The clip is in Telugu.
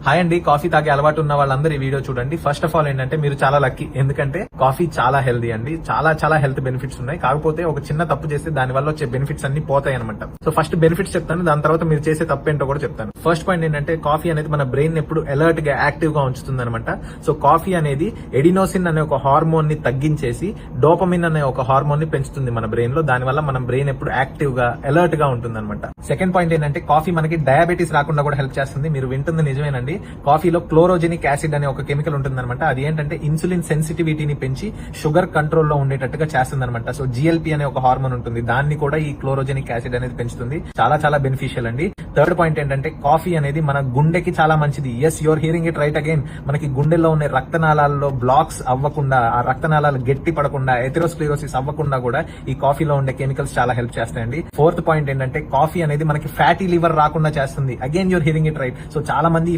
హాయ్ అండి, కాఫీ తాగే అలవాటు ఉన్న వాళ్ళందరూ ఈ వీడియో చూడండి. ఫస్ట్ ఆఫ్ ఆల్ ఏంటంటే మీరు చాలా లక్కీ, ఎందుకంటే కాఫీ చాలా హెల్దీ అండి. చాలా హెల్త్ బెనిఫిట్స్ ఉన్నాయి. కాకపోతే ఒక చిన్న తప్పు చేస్తే దాని వల్ల వచ్చే బెనిఫిట్స్ అన్ని పోతాయి అనమాట. సో ఫస్ట్ బెనిఫిట్స్ చెప్తాను, దాని తర్వాత మీరు చేసే తప్పు ఏంటో కూడా చెప్తాను. ఫస్ట్ పాయింట్ ఏంటంటే కాఫీ అనేది మన బ్రెయిన్ ఎప్పుడు అలర్ట్ గా యాక్టివ్ గా ఉంచుతుంది అనమాట. సో కాఫీ అనేది ఎడినోసిన్ అనే ఒక హార్మోన్ ని తగ్గించేసి డోపమిన్ అనే ఒక హార్మోన్ ని పెంచుతుంది మన బ్రెయిన్ లో. దాని వల్ల మన బ్రెయిన్ ఎప్పుడు యాక్టివ్ గా అలర్ట్ గా ఉంటుంది అనమాట. సెకండ్ పాయింట్ ఏంటంటే కాఫీ మనకి డయాబెటీస్ రాకుండా కూడా హెల్ప్ చేస్తుంది. మీరు వింటుంది నిజమేనండి. కాఫీలో క్లోరోజెనిక్ యాసిడ్ అనే ఒక కెమికల్ ఉంటుందన్నమాట. అది ఏంటంటే ఇన్సులిన్ సెన్సిటివిటీని పెంచి షుగర్ కంట్రోల్లో ఉండేటట్టుగా చేస్తుంది అనమాట. సో జిఎల్పి అనే ఒక హార్మోన్ ఉంటుంది, దాన్ని కూడా ఈ క్లోరోజెనిక్ యాసిడ్ అనేది పెంచుతుంది. చాలా బెనిఫిషియల్ అండి. థర్డ్ పాయింట్ ఏంటంటే కాఫీ అనేది మన గుండెకి చాలా మంచిది. Yes, your hearing it right again. మనకి గుండెల్లో ఉన్న రక్తనాళాల్లో బ్లాక్స్ అవ్వకుండా, ఆ రక్తనాళాలు గట్టి పడకుండా, ఎథెరోస్క్లెరోసిస్ అవ్వకుండా కూడా ఈ కాఫీలో ఉండే కెమికల్స్ చాలా హెల్ప్ చేస్తాయండి. ఫోర్త్ పాయింట్ ఏంటంటే కాఫీ అనేది మనకి ఫ్యాటీ లివర్ రాకుండా చేస్తుంది. Again your hearing it right. So చాలా మంది